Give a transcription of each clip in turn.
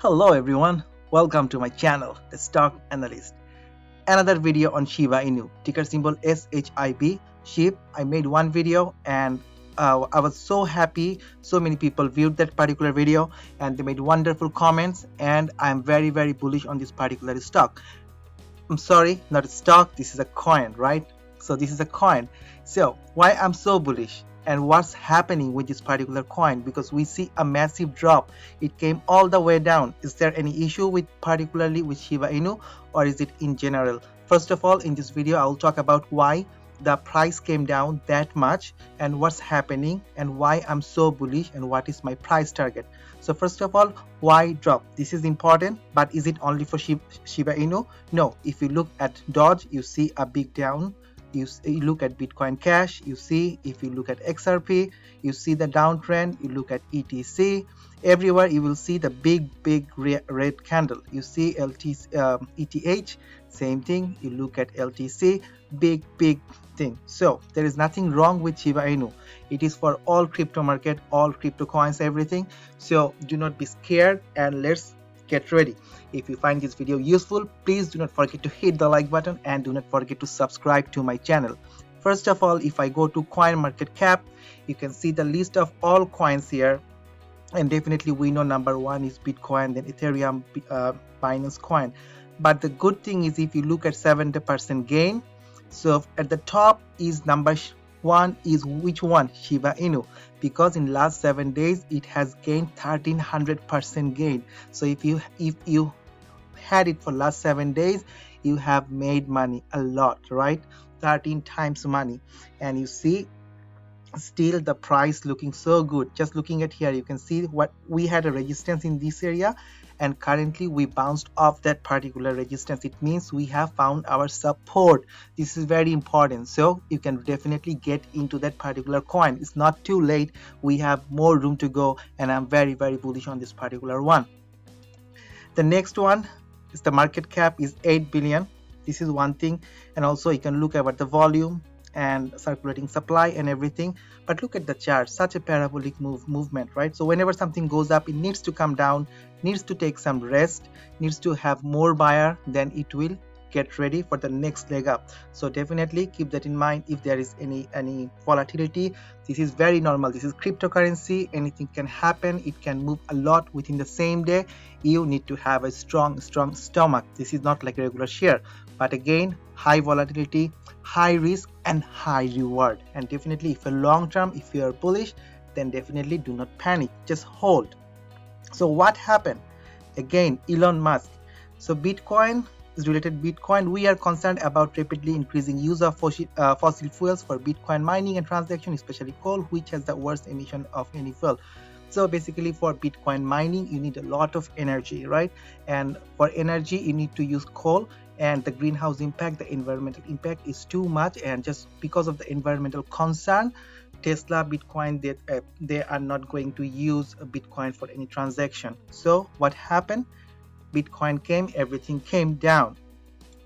Hello everyone, welcome to my channel, the Stock Analyst. Another video on Shiba Inu, ticker symbol SHIB, SHIB. I made one video and I was so happy. So many people viewed that particular video and they made wonderful comments, and I'm very bullish on this particular stock. I'm sorry, not a stock, this is a coin, right? So this is a coin. So why I'm so bullish and what's happening with this particular coin? Because we see a massive drop. It came all the way down. Is there any issue with particularly with Shiba Inu, or is it in general? First of all, in this video I will talk about why the price came down that much and what's happening and why I'm so bullish and what is my price target. So first of all, why drop? This is important, but is it only for Shiba Inu? No. If you look at Doge, you see a big down. You look at Bitcoin Cash, you see. If you look at XRP, you see the downtrend. You look at ETC, everywhere you will see the big red candle. You see ETH, same thing. You look at LTC, big thing. So there is nothing wrong with Shiba Inu. It is for all crypto market, all crypto coins, everything. So do not be scared and let's get ready. If you find this video useful, please do not forget to hit the like button and do not forget to subscribe to my channel. First of all, if I go to coin market cap, you can see the list of all coins here, and definitely we know number one is Bitcoin, then Ethereum, Binance coin. But the good thing is if you look at 70% gain, so at the top is number one is which one? Shiba Inu, because in last 7 days it has gained 1300% gain. So if you had it for last 7 days, you have made money a lot, right? 13 times money. And you see still the price looking so good. Just looking at here, you can see what we had a resistance in this area, and currently we bounced off that particular resistance. It means we have found our support. This is very important, so you can definitely get into that particular coin. It's not too late. We have more room to go, and I'm very bullish on this particular one. The next one is the market cap is 8 billion. This is one thing, and also you can look at the volume and circulating supply and everything. But look at the chart, such a parabolic movement, right? So whenever something goes up, it needs to come down, needs to take some rest, needs to have more buyer, then it will get ready for the next leg up. So definitely keep that in mind. If there is any volatility, this is very normal. This is cryptocurrency, anything can happen. It can move a lot within the same day. You need to have a strong stomach. This is not like a regular share, but again, high volatility, high risk and high reward. And definitely if you're long term, if you are bullish, then definitely do not panic, just hold. So what happened? Again, Elon Musk. So Bitcoin is related. Bitcoin, we are concerned about rapidly increasing use of fossil fuels for Bitcoin mining and transaction, especially coal, which has the worst emission of any fuel. So basically for Bitcoin mining, you need a lot of energy, right? And for energy, you need to use coal, and the greenhouse impact, the environmental impact is too much. And just because of the environmental concern, Tesla, Bitcoin, they are not going to use a Bitcoin for any transaction. So what happened? Bitcoin came, everything came down.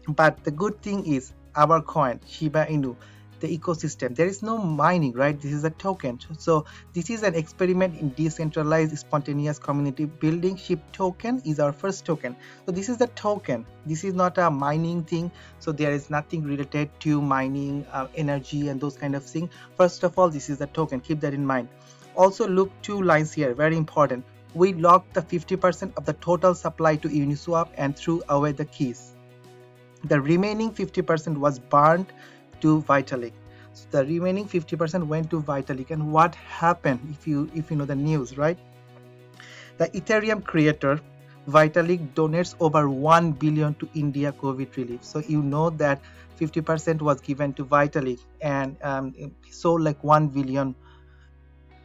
But the good thing is our coin, Shiba Inu, the ecosystem, there is no mining, right? This is a token. So this is an experiment in decentralized spontaneous community building. SHIB token is our first token. So this is the token. This is not a mining thing. So there is nothing related to mining, energy and those kind of things. First of all, this is the token. Keep that in mind. Also look two lines here, very important. We locked the 50% of the total supply to Uniswap and threw away the keys. The remaining 50% was burned to Vitalik. So the remaining 50% went to Vitalik. And what happened, if you know the news, right? The Ethereum creator Vitalik donates over 1 billion to India COVID relief. So you know that 50% was given to Vitalik, and he sold like 1 billion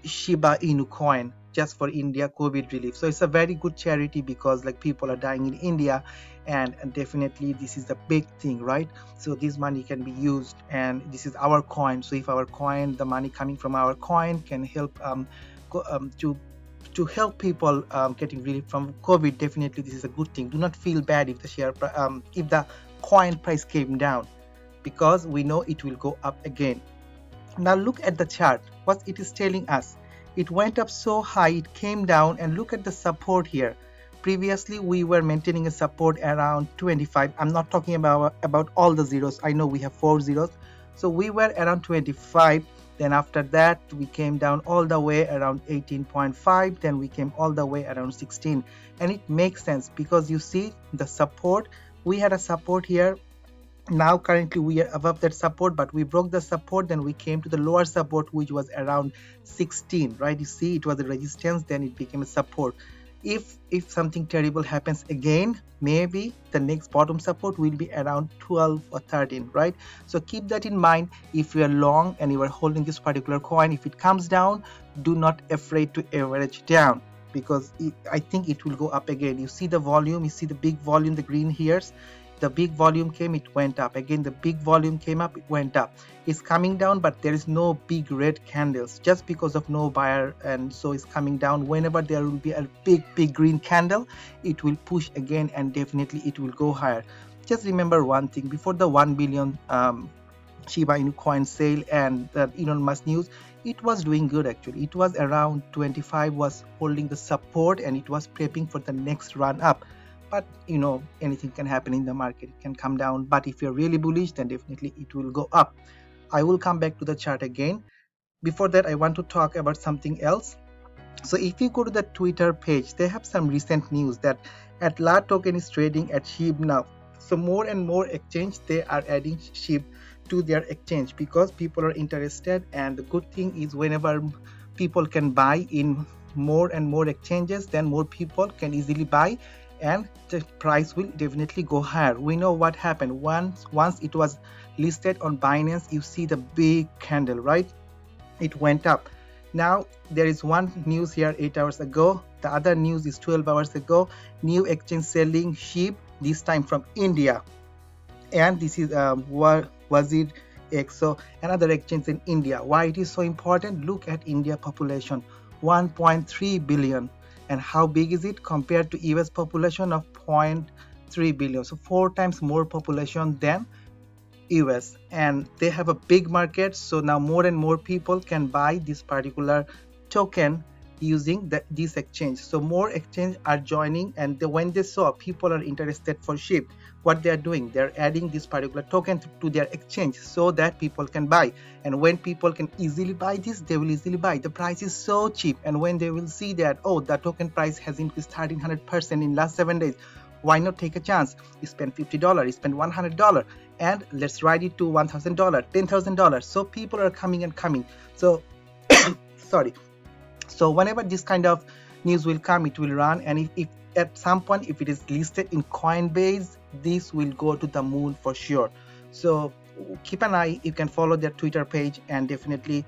Shiba Inu coin just for India COVID relief. So it's a very good charity, because like people are dying in India, and definitely this is the big thing, right? So this money can be used, and this is our coin. So if our coin, the money coming from our coin can help to help people getting relief from COVID, definitely this is a good thing. Do not feel bad if the share if the coin price came down, because we know it will go up again. Now look at the chart, what it is telling us. It went up so high, it came down, and look at the support here. previously we were maintaining a support around 25. I'm not talking about all the zeros. I know we have 4 zeros, so we were around 25. Then after that we came down all the way around 18.5, then we came all the way around 16. And it makes sense because you see the support, we had a support here. Now currently we are above that support, but we broke the support, then we came to the lower support which was around 16, right? You see it was a resistance, then it became a support. If something terrible happens again, maybe the next bottom support will be around 12 or 13, right? So keep that in mind. If you are long and you are holding this particular coin, if it comes down, do not afraid to average down, because I think it will go up again. You see the volume, you see the big volume, the green hairs. The big volume came, it went up again. The big volume came up, it went up. It's coming down, but there is no big red candles just because of no buyer, and so it's coming down. Whenever there will be a big green candle, it will push again, and definitely it will go higher. Just remember one thing: before the 1 billion Shiba Inu coin sale and the Elon Musk news, it was doing good actually. It was around 25, was holding the support, and it was prepping for the next run up. But you know, anything can happen in the market, it can come down. But if you're really bullish, then definitely it will go up. I will come back to the chart again. Before that, I want to talk about something else. So if you go to the Twitter page, they have some recent news that Atla token is trading at SHIB now. So more and more exchange, they are adding SHIB to their exchange because people are interested. And the good thing is, whenever people can buy in more and more exchanges, then more people can easily buy, and the price will definitely go higher. We know what happened once it was listed on Binance. You see the big candle, right? It went up. Now there is one news here 8 hours ago. The other news is 12 hours ago. New exchange selling SHIB, this time from India, and this is Wazir X, so another exchange in India. Why it is so important? Look at India population, 1.3 billion. And how big is it compared to US population of 0.3 billion? So 4 times more population than US, and they have a big market. So now more and more people can buy this particular token using this exchange. So more exchange are joining, and when they saw people are interested for SHIB, what they are doing, they're adding this particular token to their exchange so that people can buy. And when people can easily buy this, they will easily buy. The price is so cheap, and when they will see that, oh, the token price has increased 1300% in last 7 days, why not take a chance? You spend $50, you spend $100, and let's ride it to $1,000, $10,000. So people are coming and coming. So sorry. So whenever this kind of news will come, it will run. And if at some point, if it is listed in Coinbase, this will go to the moon for sure. So keep an eye. You can follow their Twitter page, and definitely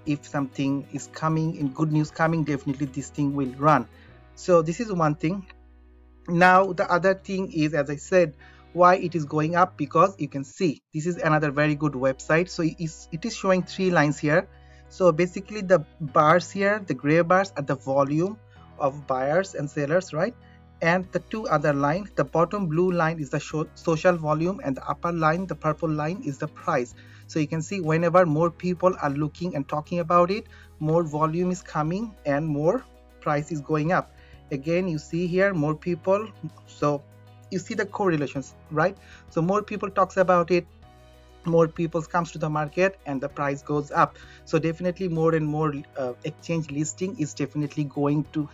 if something is coming, in good news coming, definitely this thing will run. So this is one thing. Now the other thing is, as I said, why it is going up, because you can see this is another very good website. So it is showing 3 lines here. So basically the bars here, the gray bars, are the volume of buyers and sellers, right? And the 2 other lines, the bottom blue line is the social volume, and the upper line, the purple line, is the price. So you can see whenever more people are looking and talking about it, more volume is coming and more price is going up. Again, you see here more people, so you see the correlations, right? So more people talks about it, more people comes to the market, and the price goes up. So definitely more and more exchange listing is definitely going to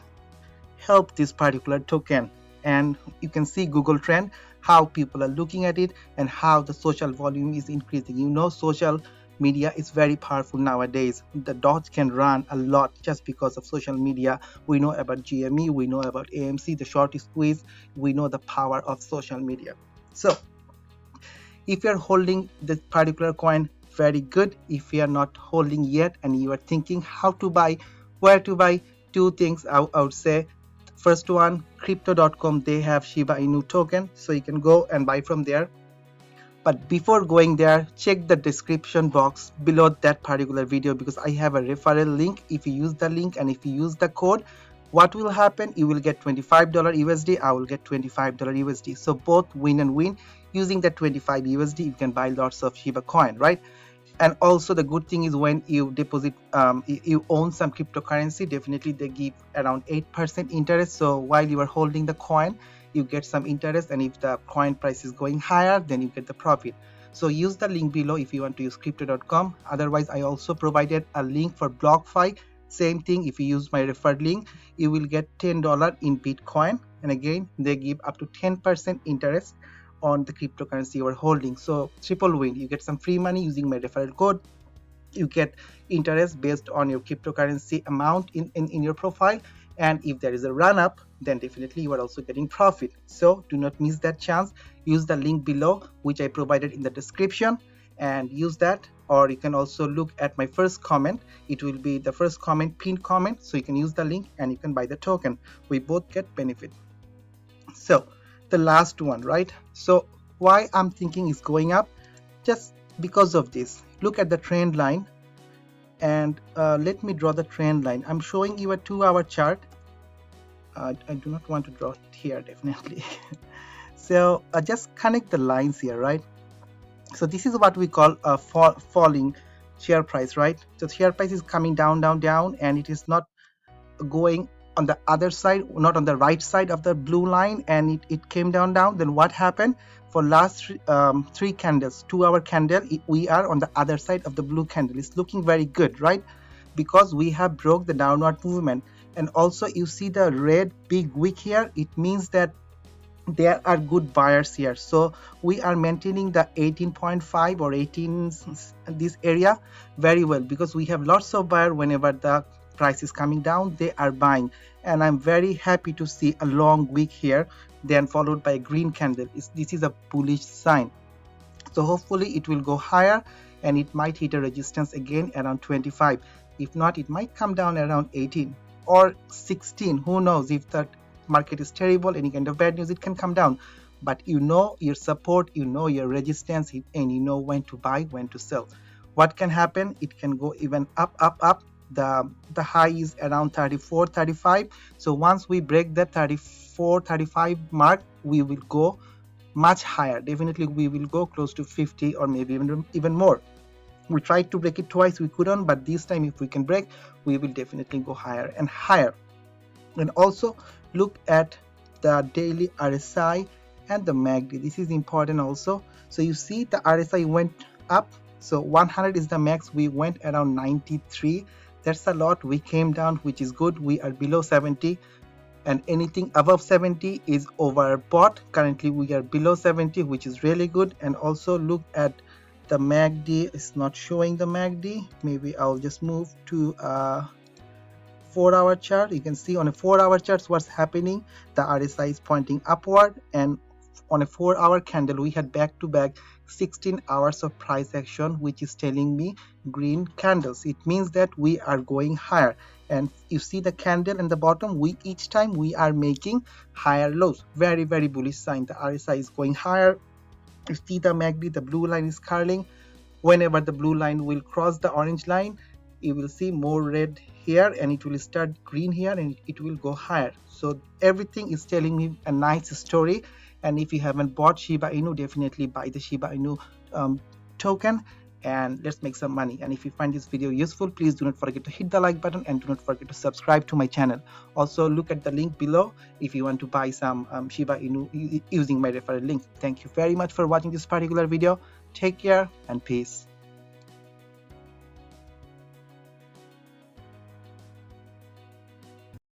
help this particular token. And you can see Google trend, how people are looking at it, and how the social volume is increasing. You know, social media is very powerful nowadays. The dots can run a lot just because of social media. We know about GME, we know about AMC, the short squeeze. We know the power of social media. So if you're holding this particular coin, very good. If you are not holding yet and you are thinking how to buy, where to buy, 2 things I would say. First one, crypto.com, they have Shiba Inu token, so you can go and buy from there. But before going there, check the description box below that particular video, because I have a referral link. If you use the link and if you use the code, what will happen? You will get $25 USD, I will get $25 USD. So both win and win. Using that 25 USD, you can buy lots of Shiba coin, right? And also the good thing is when you deposit, you own some cryptocurrency, definitely they give around 8% interest. So while you are holding the coin, you get some interest, and if the coin price is going higher, then you get the profit. So use the link below if you want to use crypto.com. Otherwise, I also provided a link for BlockFi. Same thing, if you use my referred link, you will get $10 in Bitcoin, and again they give up to 10% interest on the cryptocurrency you are holding. So triple win, you get some free money using my referral code, you get interest based on your cryptocurrency amount in your profile, and if there is a run up, then definitely you are also getting profit. So do not miss that chance. Use the link below which I provided in the description and use that, or you can also look at my first comment. It will be the first comment, pinned comment, so you can use the link and you can buy the token. We both get benefit. So the last one, right? So why I'm thinking is going up, just because of this. Look at the trend line, and let me draw the trend line. I'm showing you a 2-hour chart. I do not want to draw it here, definitely. So just connect the lines here, right? So this is what we call a falling share price, right? So share price is coming down, down, down, and it is not going on the other side, not on the right side of the blue line, and it came down. Then what happened? For last three candles, 2-hour candle, we are on the other side of the blue candle. It's looking very good, right? Because we have broke the downward movement. And also you see the red big wick here, it means that there are good buyers here. So we are maintaining the 18.5 or 18, this area very well, because we have lots of buyers. Whenever the price is coming down, they are buying, and I'm very happy to see a long wick here, then followed by a green candle. This is a bullish sign. So hopefully it will go higher, and it might hit a resistance again around 25. If not, it might come down around 18 or 16. Who knows? If the market is terrible, any kind of bad news, it can come down. But you know your support, you know your resistance, and you know when to buy, when to sell. What can happen? It can go even up, up, up. The high is around 34, 35. So once we break that 34, 35 mark, we will go much higher. Definitely we will go close to 50 or maybe even more. We tried to break it twice, we couldn't, but this time if we can break, we will definitely go higher and higher. And also look at the daily RSI and the MACD. This is important also. So you see the RSI went up, so 100 is the max. We went around 93. That's a lot. We came down, which is good. We are below 70, and anything above 70 is overbought. Currently we are below 70, which is really good. And also look at the MACD. It's not showing the MACD. Maybe I'll just move to 4-hour chart. You can see on a 4-hour chart what's happening. The RSI is pointing upward, and on a 4-hour candle we had back to back 16 hours of price action, which is telling me green candles. It means that we are going higher, and you see the candle in the bottom, each time we are making higher lows. Very, very bullish sign. The RSI is going higher. You see the MACD, the blue line is curling. Whenever the blue line will cross the orange line, you will see more red here, and it will start green here, and it will go higher. So everything is telling me a nice story. And if you haven't bought Shiba Inu, definitely buy the Shiba Inu token, and let's make some money. And if you find this video useful, please do not forget to hit the like button, and do not forget to subscribe to my channel. Also look at the link below if you want to buy some Shiba Inu using my referral link. Thank you very much for watching this particular video. Take care and peace.